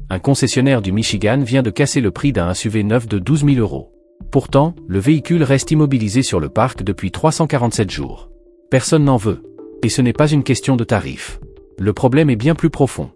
Un concessionnaire du Michigan vient de casser le prix d'un SUV neuf de 12 000 €. Pourtant, le véhicule reste immobilisé sur le parc depuis 347 jours. Personne n'en veut. Et ce n'est pas une question de tarif. Le problème est bien plus profond.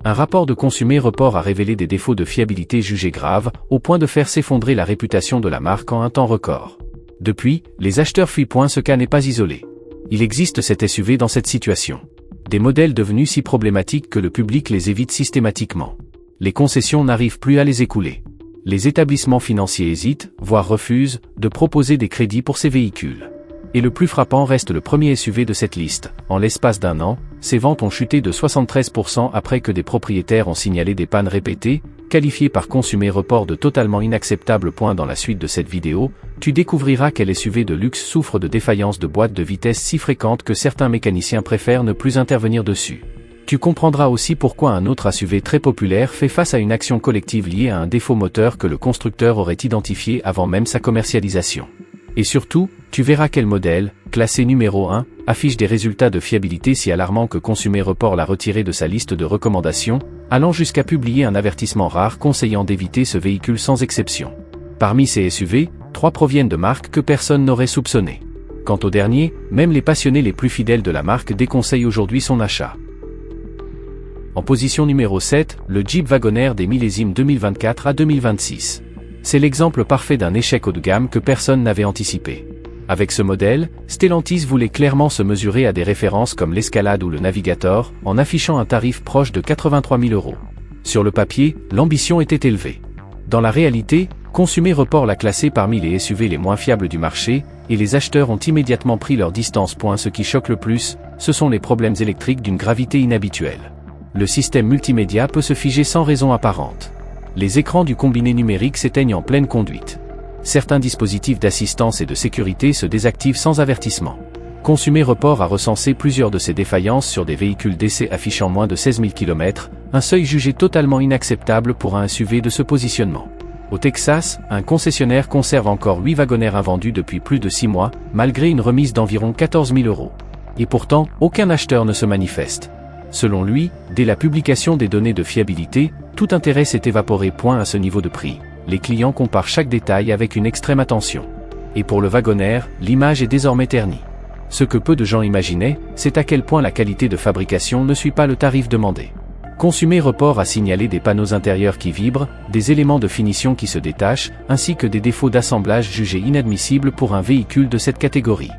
Un rapport de Consumer Report a révélé des défauts de fiabilité jugés graves, au point de faire s'effondrer la réputation de la marque en un temps record. Depuis, les acheteurs fuient. Ce cas n'est pas isolé. Il existe cet SUV dans cette situation. Des modèles devenus si problématiques que le public les évite systématiquement. Les concessions n'arrivent plus à les écouler. Les établissements financiers hésitent, voire refusent, de proposer des crédits pour ces véhicules. Et le plus frappant reste le premier SUV de cette liste. En l'espace d'un an, ses ventes ont chuté de 73% après que des propriétaires ont signalé des pannes répétées, qualifiées par Consumer Report de totalement inacceptables. Dans la suite de cette vidéo, tu découvriras quel SUV de luxe souffre de défaillances de boîte de vitesse si fréquentes que certains mécaniciens préfèrent ne plus intervenir dessus. Tu comprendras aussi pourquoi un autre SUV très populaire fait face à une action collective liée à un défaut moteur que le constructeur aurait identifié avant même sa commercialisation. Et surtout, tu verras quel modèle, classé numéro 1, affiche des résultats de fiabilité si alarmants que Consumer Report l'a retiré de sa liste de recommandations, allant jusqu'à publier un avertissement rare conseillant d'éviter ce véhicule sans exception. Parmi ces SUV, 3 proviennent de marques que personne n'aurait soupçonnées. Quant au dernier, même les passionnés les plus fidèles de la marque déconseillent aujourd'hui son achat. En position numéro 7, le Jeep Wagoneer des millésimes 2024 à 2026. C'est l'exemple parfait d'un échec haut de gamme que personne n'avait anticipé. Avec ce modèle, Stellantis voulait clairement se mesurer à des références comme l'Escalade ou le Navigator, en affichant un tarif proche de 83 000 €. Sur le papier, l'ambition était élevée. Dans la réalité, Consumer Report l'a classé parmi les SUV les moins fiables du marché, et les acheteurs ont immédiatement pris leur distance. Ce qui choque le plus, ce sont les problèmes électriques d'une gravité inhabituelle. Le système multimédia peut se figer sans raison apparente. Les écrans du combiné numérique s'éteignent en pleine conduite. Certains dispositifs d'assistance et de sécurité se désactivent sans avertissement. Consumer Report a recensé plusieurs de ces défaillances sur des véhicules d'essai affichant moins de 16 000 km, un seuil jugé totalement inacceptable pour un SUV de ce positionnement. Au Texas, un concessionnaire conserve encore 8 Wagoneer invendus depuis plus de 6 mois, malgré une remise d'environ 14 000 €. Et pourtant, aucun acheteur ne se manifeste. Selon lui, dès la publication des données de fiabilité, tout intérêt s'est évaporé. À ce niveau de prix, les clients comparent chaque détail avec une extrême attention. Et pour le Wagoneer, l'image est désormais ternie. Ce que peu de gens imaginaient, c'est à quel point la qualité de fabrication ne suit pas le tarif demandé. Consumer Report a signalé des panneaux intérieurs qui vibrent, des éléments de finition qui se détachent, ainsi que des défauts d'assemblage jugés inadmissibles pour un véhicule de cette catégorie.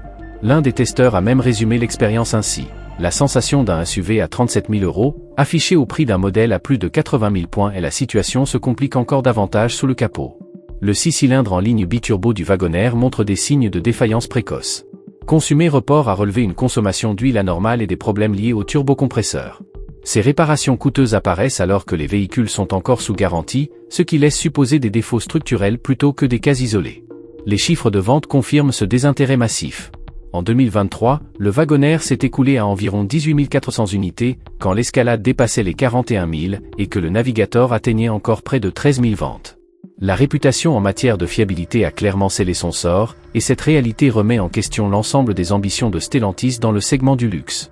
L'un des testeurs a même résumé l'expérience ainsi. La sensation d'un SUV à 37 000 €, affiché au prix d'un modèle à plus de 80 000 et la situation se complique encore davantage sous le capot. Le 6 cylindres en ligne biturbo du Wagoneer montre des signes de défaillance précoce. Consumer Report a relevé une consommation d'huile anormale et des problèmes liés au turbocompresseur. Ces réparations coûteuses apparaissent alors que les véhicules sont encore sous garantie, ce qui laisse supposer des défauts structurels plutôt que des cas isolés. Les chiffres de vente confirment ce désintérêt massif. En 2023, le Wagoneer s'est écoulé à environ 18 400 unités, quand l'Escalade dépassait les 41 000, et que le Navigator atteignait encore près de 13 000 ventes. La réputation en matière de fiabilité a clairement scellé son sort, et cette réalité remet en question l'ensemble des ambitions de Stellantis dans le segment du luxe.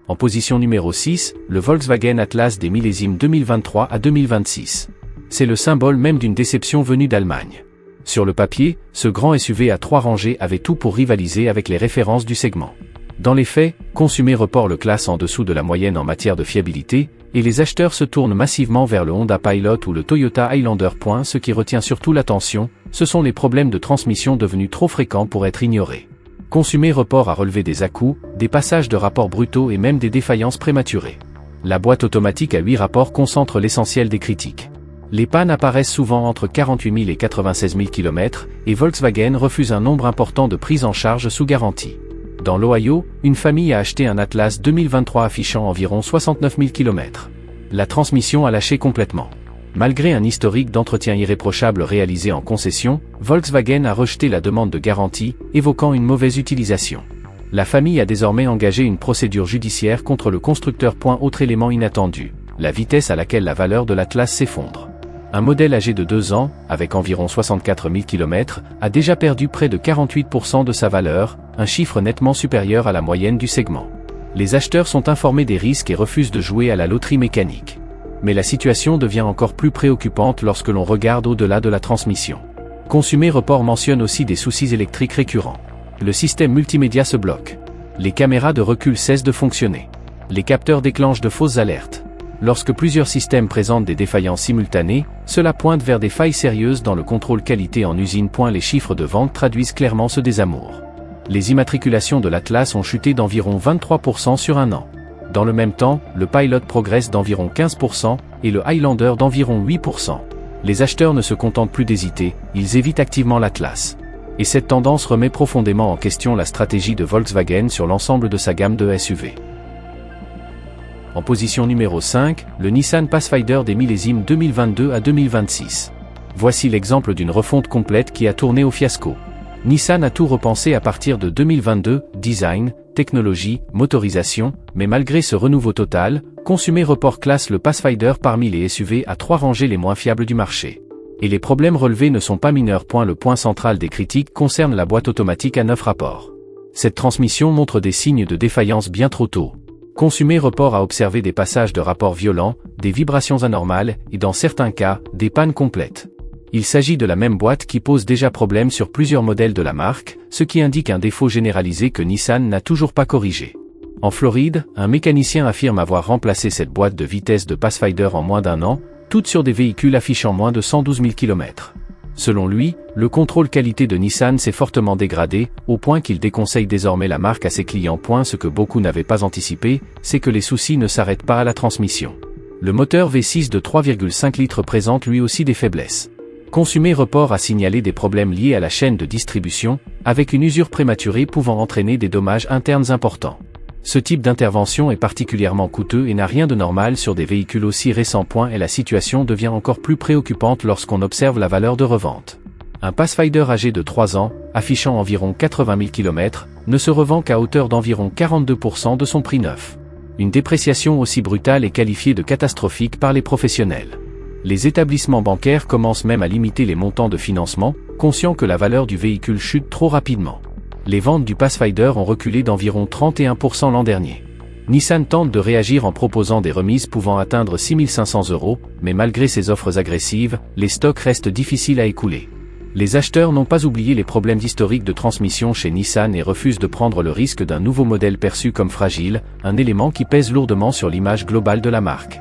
En position numéro 6, le Volkswagen Atlas des millésimes 2023 à 2026. C'est le symbole même d'une déception venue d'Allemagne. Sur le papier, ce grand SUV à 3 rangées avait tout pour rivaliser avec les références du segment. Dans les faits, Consumer Report le classe en dessous de la moyenne en matière de fiabilité, et les acheteurs se tournent massivement vers le Honda Pilot ou le Toyota Highlander. Ce qui retient surtout l'attention, ce sont les problèmes de transmission devenus trop fréquents pour être ignorés. Consumer Report a relevé des à-coups, des passages de rapports brutaux et même des défaillances prématurées. La boîte automatique à 8 rapports concentre l'essentiel des critiques. Les pannes apparaissent souvent entre 48 000 et 96 000 km, et Volkswagen refuse un nombre important de prises en charge sous garantie. Dans l'Ohio, une famille a acheté un Atlas 2023 affichant environ 69 000 km. La transmission a lâché complètement. Malgré un historique d'entretien irréprochable réalisé en concession, Volkswagen a rejeté la demande de garantie, évoquant une mauvaise utilisation. La famille a désormais engagé une procédure judiciaire contre le constructeur. Autre élément inattendu, la vitesse à laquelle la valeur de l'Atlas s'effondre. Un modèle âgé de 2 ans, avec environ 64 000 km, a déjà perdu près de 48% de sa valeur, un chiffre nettement supérieur à la moyenne du segment. Les acheteurs sont informés des risques et refusent de jouer à la loterie mécanique. Mais la situation devient encore plus préoccupante lorsque l'on regarde au-delà de la transmission. Consumer Report mentionne aussi des soucis électriques récurrents. Le système multimédia se bloque. Les caméras de recul cessent de fonctionner. Les capteurs déclenchent de fausses alertes. Lorsque plusieurs systèmes présentent des défaillances simultanées, cela pointe vers des failles sérieuses dans le contrôle qualité en usine. Les chiffres de vente traduisent clairement ce désamour. Les immatriculations de l'Atlas ont chuté d'environ 23% sur un an. Dans le même temps, le Pilot progresse d'environ 15% et le Highlander d'environ 8%. Les acheteurs ne se contentent plus d'hésiter, ils évitent activement l'Atlas. Et cette tendance remet profondément en question la stratégie de Volkswagen sur l'ensemble de sa gamme de SUV. En position numéro 5, le Nissan Pathfinder des millésimes 2022 à 2026. Voici l'exemple d'une refonte complète qui a tourné au fiasco. Nissan a tout repensé à partir de 2022, design, technologie, motorisation, mais malgré ce renouveau total, Consumer Report classe le Pathfinder parmi les SUV à 3 rangées les moins fiables du marché. Et les problèmes relevés ne sont pas mineurs. Le point central des critiques concerne la boîte automatique à 9 rapports. Cette transmission montre des signes de défaillance bien trop tôt. Consumer Report a observé des passages de rapports violents, des vibrations anormales et dans certains cas, des pannes complètes. Il s'agit de la même boîte qui pose déjà problème sur plusieurs modèles de la marque, ce qui indique un défaut généralisé que Nissan n'a toujours pas corrigé. En Floride, un mécanicien affirme avoir remplacé cette boîte de vitesse de Pathfinder en moins d'un an, toutes sur des véhicules affichant moins de 112 000 km. Selon lui, le contrôle qualité de Nissan s'est fortement dégradé, au point qu'il déconseille désormais la marque à ses clients. Ce que beaucoup n'avaient pas anticipé, c'est que les soucis ne s'arrêtent pas à la transmission. Le moteur V6 de 3,5 litres présente lui aussi des faiblesses. Consumer Report a signalé des problèmes liés à la chaîne de distribution, avec une usure prématurée pouvant entraîner des dommages internes importants. Ce type d'intervention est particulièrement coûteux et n'a rien de normal sur des véhicules aussi récents. Et la situation devient encore plus préoccupante lorsqu'on observe la valeur de revente. Un Pathfinder âgé de 3 ans, affichant environ 80 000 km, ne se revend qu'à hauteur d'environ 42% de son prix neuf. Une dépréciation aussi brutale est qualifiée de catastrophique par les professionnels. Les établissements bancaires commencent même à limiter les montants de financement, conscients que la valeur du véhicule chute trop rapidement. Les ventes du Pathfinder ont reculé d'environ 31% l'an dernier. Nissan tente de réagir en proposant des remises pouvant atteindre 6 500 €, mais malgré ces offres agressives, les stocks restent difficiles à écouler. Les acheteurs n'ont pas oublié les problèmes historiques de transmission chez Nissan et refusent de prendre le risque d'un nouveau modèle perçu comme fragile, un élément qui pèse lourdement sur l'image globale de la marque.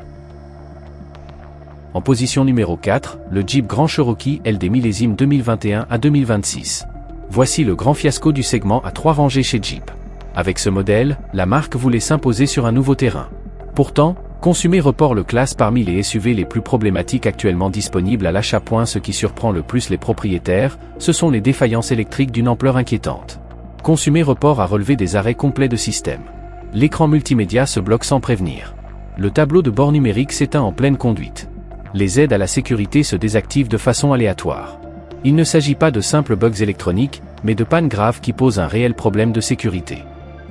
En position numéro 4, le Jeep Grand Cherokee L des millésimes 2021 à 2026. Voici le grand fiasco du segment à 3 rangées chez Jeep. Avec ce modèle, la marque voulait s'imposer sur un nouveau terrain. Pourtant, Consumer Report le classe parmi les SUV les plus problématiques actuellement disponibles à l'achat. Ce qui surprend le plus les propriétaires, ce sont les défaillances électriques d'une ampleur inquiétante. Consumer Report a relevé des arrêts complets de système. L'écran multimédia se bloque sans prévenir. Le tableau de bord numérique s'éteint en pleine conduite. Les aides à la sécurité se désactivent de façon aléatoire. Il ne s'agit pas de simples bugs électroniques, mais de pannes graves qui posent un réel problème de sécurité.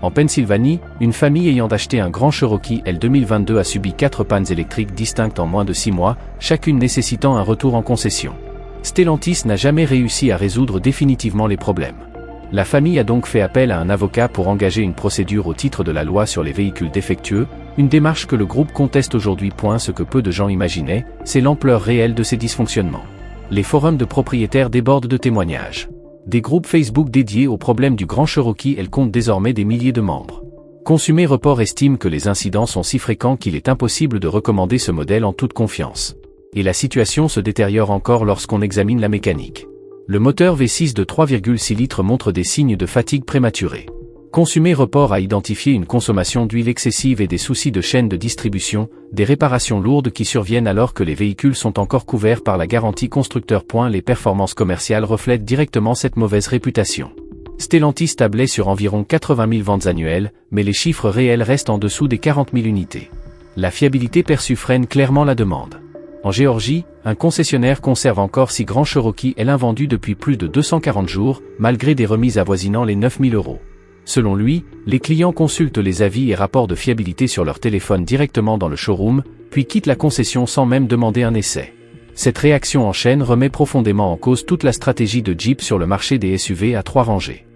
En Pennsylvanie, une famille ayant acheté un Grand Cherokee L 2022 a subi 4 pannes électriques distinctes en moins de 6 mois, chacune nécessitant un retour en concession. Stellantis n'a jamais réussi à résoudre définitivement les problèmes. La famille a donc fait appel à un avocat pour engager une procédure au titre de la loi sur les véhicules défectueux, une démarche que le groupe conteste aujourd'hui. Ce que peu de gens imaginaient, c'est l'ampleur réelle de ces dysfonctionnements. Les forums de propriétaires débordent de témoignages. Des groupes Facebook dédiés aux problèmes du Grand Cherokee L comptent désormais des milliers de membres. Consumer Report estime que les incidents sont si fréquents qu'il est impossible de recommander ce modèle en toute confiance. Et la situation se détériore encore lorsqu'on examine la mécanique. Le moteur V6 de 3,6 litres montre des signes de fatigue prématurée. Consumer Report a identifié une consommation d'huile excessive et des soucis de chaîne de distribution, des réparations lourdes qui surviennent alors que les véhicules sont encore couverts par la garantie constructeur. Les performances commerciales reflètent directement cette mauvaise réputation. Stellantis tablait sur environ 80 000 ventes annuelles, mais les chiffres réels restent en dessous des 40 000 unités. La fiabilité perçue freine clairement la demande. En Géorgie, un concessionnaire conserve encore 6 Grands Cherokee L invendus depuis plus de 240 jours, malgré des remises avoisinant les 9 000 €. Selon lui, les clients consultent les avis et rapports de fiabilité sur leur téléphone directement dans le showroom, puis quittent la concession sans même demander un essai. Cette réaction en chaîne remet profondément en cause toute la stratégie de Jeep sur le marché des SUV à 3 rangées.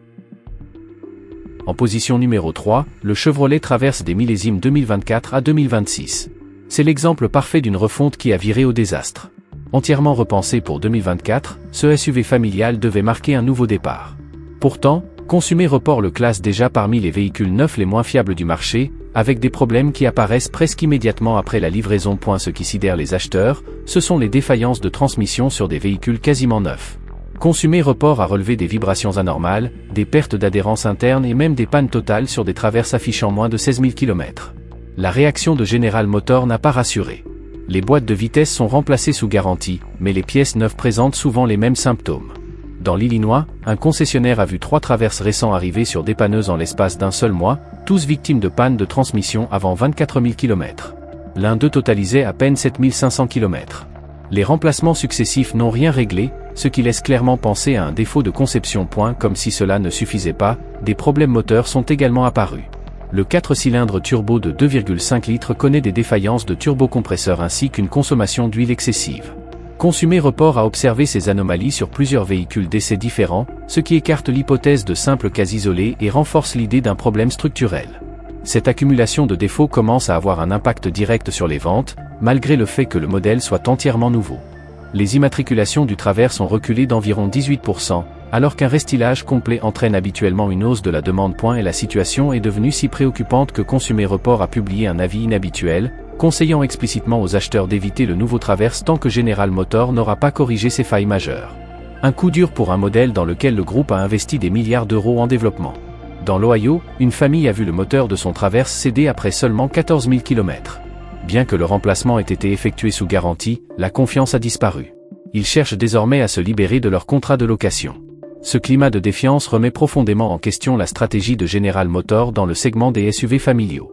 En position numéro 3, le Chevrolet Traverse des millésimes 2024 à 2026. C'est l'exemple parfait d'une refonte qui a viré au désastre. Entièrement repensé pour 2024, ce SUV familial devait marquer un nouveau départ. Pourtant, Consumer Report le classe déjà parmi les véhicules neufs les moins fiables du marché, avec des problèmes qui apparaissent presque immédiatement après la livraison. Ce qui sidère les acheteurs, ce sont les défaillances de transmission sur des véhicules quasiment neufs. Consumer Report a relevé des vibrations anormales, des pertes d'adhérence interne et même des pannes totales sur des traverses affichant moins de 16 000 km. La réaction de General Motors n'a pas rassuré. Les boîtes de vitesse sont remplacées sous garantie, mais les pièces neuves présentent souvent les mêmes symptômes. Dans l'Illinois, un concessionnaire a vu 3 traverses récents arriver sur dépanneuses en l'espace d'un seul mois, tous victimes de panne de transmission avant 24 000 km. L'un d'eux totalisait à peine 7 500 km. Les remplacements successifs n'ont rien réglé, ce qui laisse clairement penser à un défaut de conception. Comme si cela ne suffisait pas, des problèmes moteurs sont également apparus. Le 4 cylindres turbo de 2,5 litres connaît des défaillances de turbocompresseur ainsi qu'une consommation d'huile excessive. Consumer Report a observé ces anomalies sur plusieurs véhicules d'essai différents, ce qui écarte l'hypothèse de simples cas isolés et renforce l'idée d'un problème structurel. Cette accumulation de défauts commence à avoir un impact direct sur les ventes, malgré le fait que le modèle soit entièrement nouveau. Les immatriculations du Traverse ont reculé d'environ 18%, alors qu'un restylage complet entraîne habituellement une hausse de la demande. Et la situation est devenue si préoccupante que Consumer Report a publié un avis inhabituel, conseillant explicitement aux acheteurs d'éviter le nouveau Traverse tant que General Motors n'aura pas corrigé ses failles majeures. Un coup dur pour un modèle dans lequel le groupe a investi des milliards d'euros en développement. Dans l'Ohio, une famille a vu le moteur de son Traverse céder après seulement 14 000 km. Bien que le remplacement ait été effectué sous garantie, la confiance a disparu. Ils cherchent désormais à se libérer de leur contrat de location. Ce climat de défiance remet profondément en question la stratégie de General Motors dans le segment des SUV familiaux.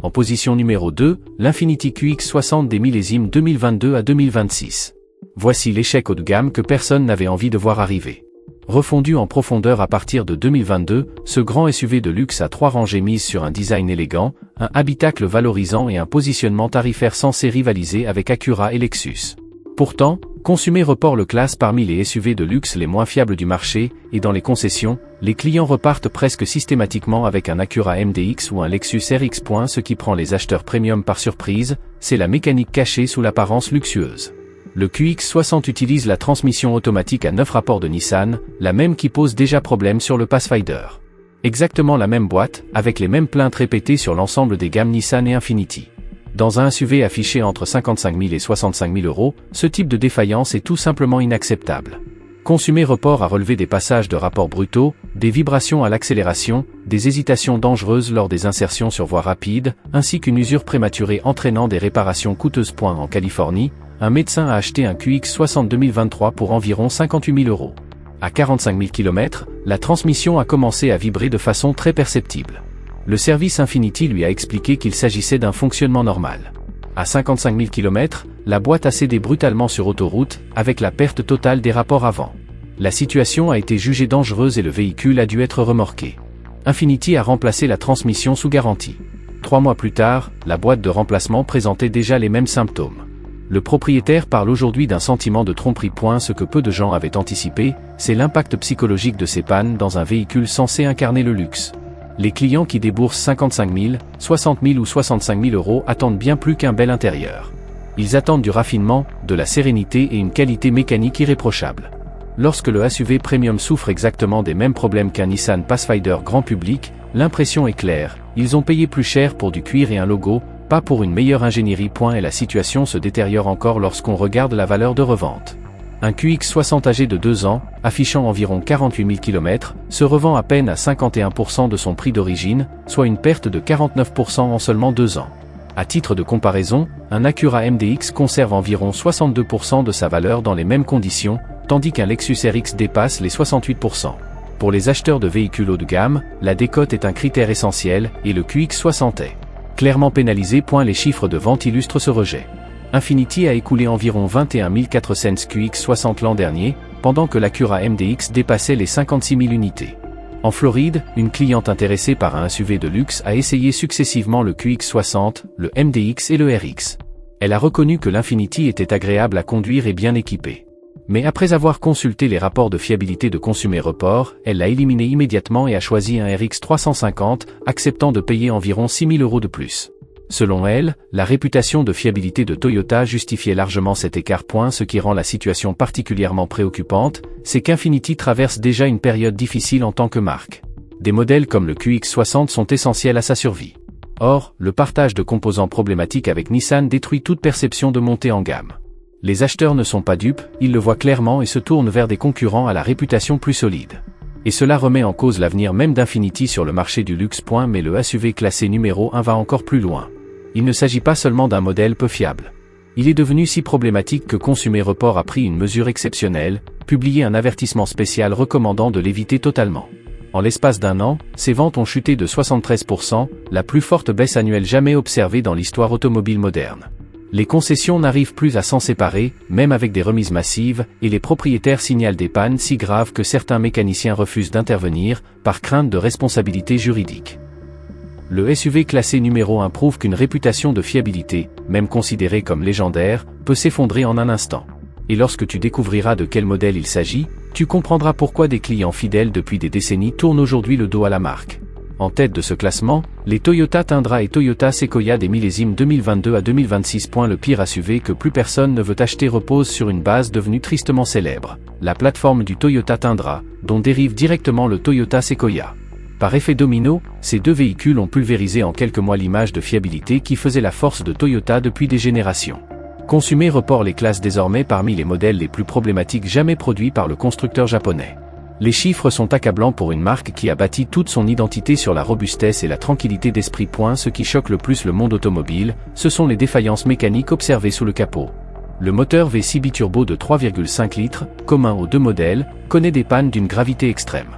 En position numéro 2, l'Infiniti QX60 des millésimes 2022 à 2026. Voici l'échec haut de gamme que personne n'avait envie de voir arriver. Refondu en profondeur à partir de 2022, ce grand SUV de luxe à 3 rangées mise sur un design élégant, un habitacle valorisant et un positionnement tarifaire censé rivaliser avec Acura et Lexus. Pourtant, Consumer Report le classe parmi les SUV de luxe les moins fiables du marché, et dans les concessions, les clients repartent presque systématiquement avec un Acura MDX ou un Lexus RX. Ce qui prend les acheteurs premium par surprise, c'est la mécanique cachée sous l'apparence luxueuse. Le QX60 utilise la transmission automatique à 9 rapports de Nissan, la même qui pose déjà problème sur le Pathfinder. Exactement la même boîte, avec les mêmes plaintes répétées sur l'ensemble des gammes Nissan et Infiniti. Dans un SUV affiché entre 55 000 et 65 000 euros, ce type de défaillance est tout simplement inacceptable. Consumer Report a relevé des passages de rapports brutaux, des vibrations à l'accélération, des hésitations dangereuses lors des insertions sur voie rapide, ainsi qu'une usure prématurée entraînant des réparations coûteuses. En Californie, un médecin a acheté un QX60 2023 pour environ 58 000 euros. À 45 000 km, la transmission a commencé à vibrer de façon très perceptible. Le service Infiniti lui a expliqué qu'il s'agissait d'un fonctionnement normal. À 55 000 km, la boîte a cédé brutalement sur autoroute, avec la perte totale des rapports avant. La situation a été jugée dangereuse et le véhicule a dû être remorqué. Infiniti a remplacé la transmission sous garantie. 3 mois plus tard, la boîte de remplacement présentait déjà les mêmes symptômes. Le propriétaire parle aujourd'hui d'un sentiment de tromperie. Ce que peu de gens avaient anticipé, c'est l'impact psychologique de ces pannes dans un véhicule censé incarner le luxe. Les clients qui déboursent 55 000, 60 000 ou 65 000 euros attendent bien plus qu'un bel intérieur. Ils attendent du raffinement, de la sérénité et une qualité mécanique irréprochable. Lorsque le SUV Premium souffre exactement des mêmes problèmes qu'un Nissan Pathfinder grand public, l'impression est claire, ils ont payé plus cher pour du cuir et un logo, pas pour une meilleure ingénierie. Et la situation se détériore encore lorsqu'on regarde la valeur de revente. Un QX60 âgé de 2 ans, affichant environ 48 000 km, se revend à peine à 51% de son prix d'origine, soit une perte de 49% en seulement 2 ans. À titre de comparaison, un Acura MDX conserve environ 62% de sa valeur dans les mêmes conditions, tandis qu'un Lexus RX dépasse les 68%. Pour les acheteurs de véhicules haut de gamme, la décote est un critère essentiel, et le QX60 est clairement pénalisé. Les chiffres de vente illustrent ce rejet. Infiniti a écoulé environ 21 400 QX60 l'an dernier, pendant que l'Acura MDX dépassait les 56 000 unités. En Floride, une cliente intéressée par un SUV de luxe a essayé successivement le QX60, le MDX et le RX. Elle a reconnu que l'Infiniti était agréable à conduire et bien équipé. Mais après avoir consulté les rapports de fiabilité de Consumer Report, elle l'a éliminé immédiatement et a choisi un RX 350, acceptant de payer environ 6 000 euros de plus. Selon elle, la réputation de fiabilité de Toyota justifiait largement cet écart. Ce qui rend la situation particulièrement préoccupante, c'est qu'Infiniti traverse déjà une période difficile en tant que marque. Des modèles comme le QX60 sont essentiels à sa survie. Or, le partage de composants problématiques avec Nissan détruit toute perception de montée en gamme. Les acheteurs ne sont pas dupes, ils le voient clairement et se tournent vers des concurrents à la réputation plus solide. Et cela remet en cause l'avenir même d'Infiniti sur le marché du luxe. Mais le SUV classé numéro 1 va encore plus loin. Il ne s'agit pas seulement d'un modèle peu fiable. Il est devenu si problématique que Consumer Report a pris une mesure exceptionnelle, publié un avertissement spécial recommandant de l'éviter totalement. En l'espace d'un an, ses ventes ont chuté de 73%, la plus forte baisse annuelle jamais observée dans l'histoire automobile moderne. Les concessions n'arrivent plus à s'en séparer, même avec des remises massives, et les propriétaires signalent des pannes si graves que certains mécaniciens refusent d'intervenir, par crainte de responsabilité juridique. Le SUV classé numéro 1 prouve qu'une réputation de fiabilité, même considérée comme légendaire, peut s'effondrer en un instant. Et lorsque tu découvriras de quel modèle il s'agit, tu comprendras pourquoi des clients fidèles depuis des décennies tournent aujourd'hui le dos à la marque. En tête de ce classement, les Toyota Tundra et Toyota Sequoia des millésimes 2022 à 2026. Le pire SUV que plus personne ne veut acheter repose sur une base devenue tristement célèbre, la plateforme du Toyota Tundra, dont dérive directement le Toyota Sequoia. Par effet domino, ces deux véhicules ont pulvérisé en quelques mois l'image de fiabilité qui faisait la force de Toyota depuis des générations. Consumer Report les classe désormais parmi les modèles les plus problématiques jamais produits par le constructeur japonais. Les chiffres sont accablants pour une marque qui a bâti toute son identité sur la robustesse et la tranquillité d'esprit. Ce qui choque le plus le monde automobile, ce sont les défaillances mécaniques observées sous le capot. Le moteur V6 biturbo de 3,5 litres, commun aux deux modèles, connaît des pannes d'une gravité extrême.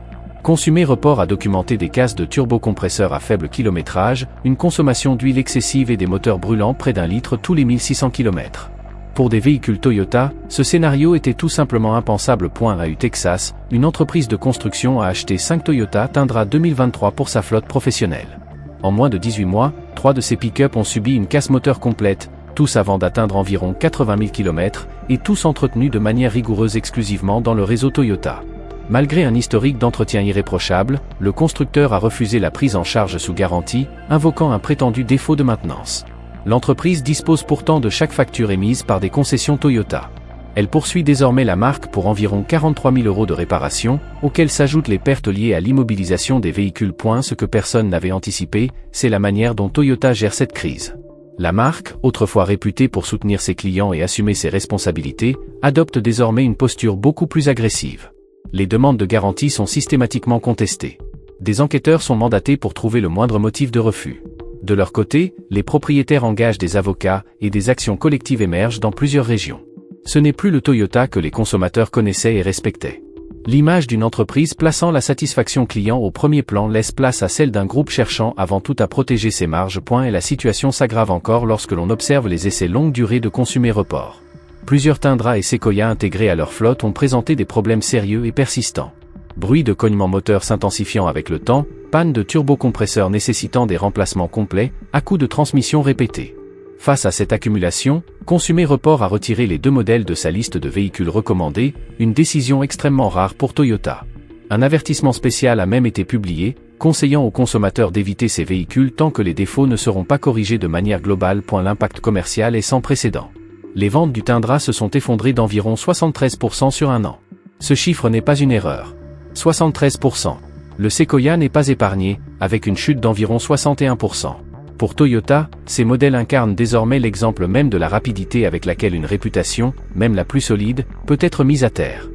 Consumer Report a documenté des casses de turbocompresseurs à faible kilométrage, une consommation d'huile excessive et des moteurs brûlant près d'1 litre tous les 1600 km. Pour des véhicules Toyota, ce scénario était tout simplement impensable. À Texas, une entreprise de construction a acheté 5 Toyota Tundra 2023 pour sa flotte professionnelle. En moins de 18 mois, 3 de ces pick-up ont subi une casse moteur complète, tous avant d'atteindre environ 80 000 km, et tous entretenus de manière rigoureuse exclusivement dans le réseau Toyota. Malgré un historique d'entretien irréprochable, le constructeur a refusé la prise en charge sous garantie, invoquant un prétendu défaut de maintenance. L'entreprise dispose pourtant de chaque facture émise par des concessions Toyota. Elle poursuit désormais la marque pour environ 43 000 € de réparation, auxquels s'ajoutent les pertes liées à l'immobilisation des véhicules. Ce que personne n'avait anticipé, c'est la manière dont Toyota gère cette crise. La marque, autrefois réputée pour soutenir ses clients et assumer ses responsabilités, adopte désormais une posture beaucoup plus agressive. Les demandes de garantie sont systématiquement contestées. Des enquêteurs sont mandatés pour trouver le moindre motif de refus. De leur côté, les propriétaires engagent des avocats et des actions collectives émergent dans plusieurs régions. Ce n'est plus le Toyota que les consommateurs connaissaient et respectaient. L'image d'une entreprise plaçant la satisfaction client au premier plan laisse place à celle d'un groupe cherchant avant tout à protéger ses marges. Et la situation s'aggrave encore lorsque l'on observe les essais longue durée de Consumer Report. Plusieurs Tundra et Sequoia intégrés à leur flotte ont présenté des problèmes sérieux et persistants. Bruit de cognement moteur s'intensifiant avec le temps, panne de turbocompresseurs nécessitant des remplacements complets, à-coups de transmission répétés. Face à cette accumulation, Consumer Report a retiré les deux modèles de sa liste de véhicules recommandés, une décision extrêmement rare pour Toyota. Un avertissement spécial a même été publié, conseillant aux consommateurs d'éviter ces véhicules tant que les défauts ne seront pas corrigés de manière globale. L'impact commercial est sans précédent. Les ventes du Tundra se sont effondrées d'environ 73% sur un an. Ce chiffre n'est pas une erreur. 73%. Le Sequoia n'est pas épargné, avec une chute d'environ 61%. Pour Toyota, ces modèles incarnent désormais l'exemple même de la rapidité avec laquelle une réputation, même la plus solide, peut être mise à terre.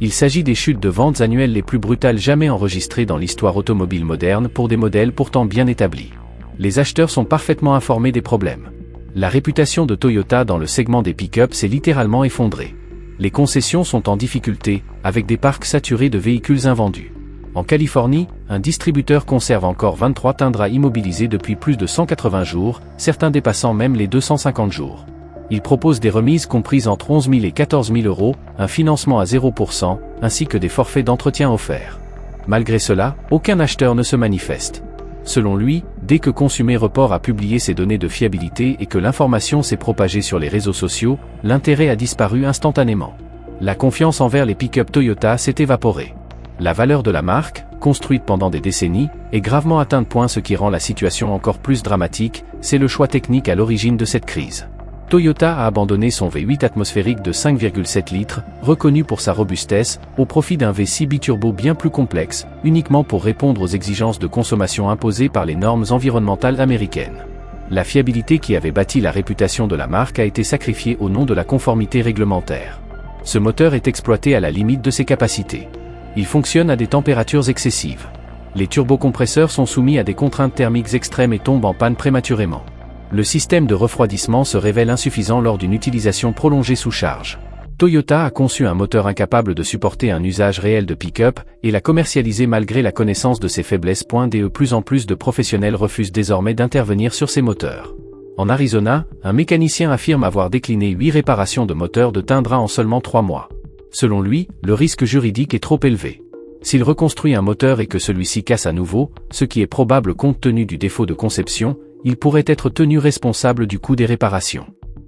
Il s'agit des chutes de ventes annuelles les plus brutales jamais enregistrées dans l'histoire automobile moderne pour des modèles pourtant bien établis. Les acheteurs sont parfaitement informés des problèmes. La réputation de Toyota dans le segment des pick-up s'est littéralement effondrée. Les concessions sont en difficulté, avec des parcs saturés de véhicules invendus. En Californie, un distributeur conserve encore 23 Tundra immobilisés depuis plus de 180 jours, certains dépassant même les 250 jours. Il propose des remises comprises entre 11 000 et 14 000 €, un financement à 0%, ainsi que des forfaits d'entretien offerts. Malgré cela, aucun acheteur ne se manifeste. Selon lui, dès que Consumer Report a publié ses données de fiabilité et que l'information s'est propagée sur les réseaux sociaux, l'intérêt a disparu instantanément. La confiance envers les pick-up Toyota s'est évaporée. La valeur de la marque, construite pendant des décennies, est gravement atteinte. Ce qui rend la situation encore plus dramatique, c'est le choix technique à l'origine de cette crise. Toyota a abandonné son V8 atmosphérique de 5,7 litres, reconnu pour sa robustesse, au profit d'un V6 biturbo bien plus complexe, uniquement pour répondre aux exigences de consommation imposées par les normes environnementales américaines. La fiabilité qui avait bâti la réputation de la marque a été sacrifiée au nom de la conformité réglementaire. Ce moteur est exploité à la limite de ses capacités. Il fonctionne à des températures excessives. Les turbocompresseurs sont soumis à des contraintes thermiques extrêmes et tombent en panne prématurément. Le système de refroidissement se révèle insuffisant lors d'une utilisation prolongée sous charge. Toyota a conçu un moteur incapable de supporter un usage réel de pick-up et l'a commercialisé malgré la connaissance de ses faiblesses. De plus en plus de professionnels refusent désormais d'intervenir sur ces moteurs. En Arizona, un mécanicien affirme avoir décliné 8 réparations de moteurs de Tundra en seulement 3 mois. Selon lui, le risque juridique est trop élevé. S'il reconstruit un moteur et que celui-ci casse à nouveau, ce qui est probable compte tenu du défaut de conception, il pourrait être tenu responsable du coût des réparations.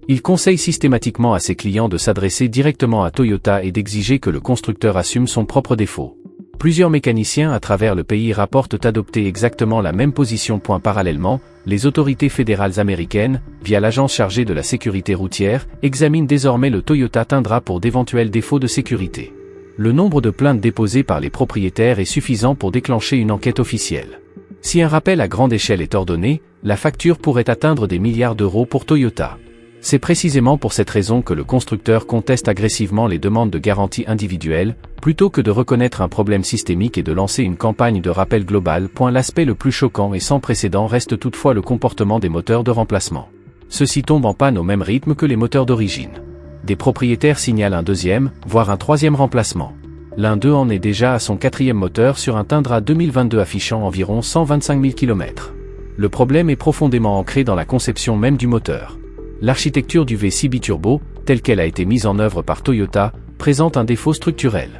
Il conseille systématiquement à ses clients de s'adresser directement à Toyota et d'exiger que le constructeur assume son propre défaut. Plusieurs mécaniciens à travers le pays rapportent adopter exactement la même position. Parallèlement, les autorités fédérales américaines, via l'agence chargée de la sécurité routière, examinent désormais le Toyota Tundra pour d'éventuels défauts de sécurité. Le nombre de plaintes déposées par les propriétaires est suffisant pour déclencher une enquête officielle. Si un rappel à grande échelle est ordonné, la facture pourrait atteindre des milliards d'euros pour Toyota. C'est précisément pour cette raison que le constructeur conteste agressivement les demandes de garantie individuelle, plutôt que de reconnaître un problème systémique et de lancer une campagne de rappel global. L'aspect le plus choquant et sans précédent reste toutefois le comportement des moteurs de remplacement. Ceux-ci tombent en panne au même rythme que les moteurs d'origine. Des propriétaires signalent un deuxième, voire un troisième remplacement. L'un d'eux en est déjà à son 4e moteur sur un Tundra 2022 affichant environ 125 000 km. Le problème est profondément ancré dans la conception même du moteur. L'architecture du V6 biturbo, telle qu'elle a été mise en œuvre par Toyota, présente un défaut structurel.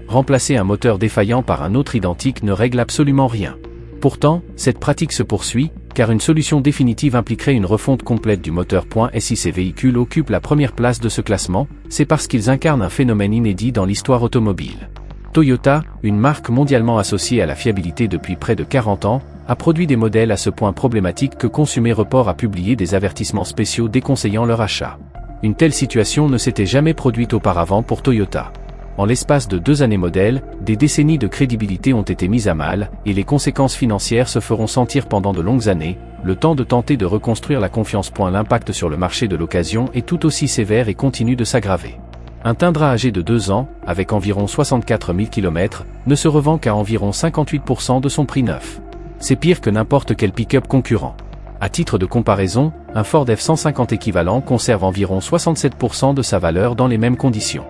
Remplacer un moteur défaillant par un autre identique ne règle absolument rien. Pourtant, cette pratique se poursuit, car une solution définitive impliquerait une refonte complète du moteur. Si ces véhicules occupent la première place de ce classement, c'est parce qu'ils incarnent un phénomène inédit dans l'histoire automobile. Toyota, une marque mondialement associée à la fiabilité depuis près de 40 ans, a produit des modèles à ce point problématiques que Consumer Report a publié des avertissements spéciaux déconseillant leur achat. Une telle situation ne s'était jamais produite auparavant pour Toyota. En l'espace de 2 années modèles, des décennies de crédibilité ont été mises à mal, et les conséquences financières se feront sentir pendant de longues années, le temps de tenter de reconstruire la confiance. L'impact sur le marché de l'occasion est tout aussi sévère et continue de s'aggraver. Un Tundra âgé de 2 ans, avec environ 64 000 km, ne se revend qu'à environ 58% de son prix neuf. C'est pire que n'importe quel pick-up concurrent. À titre de comparaison, un Ford F-150 équivalent conserve environ 67% de sa valeur dans les mêmes conditions.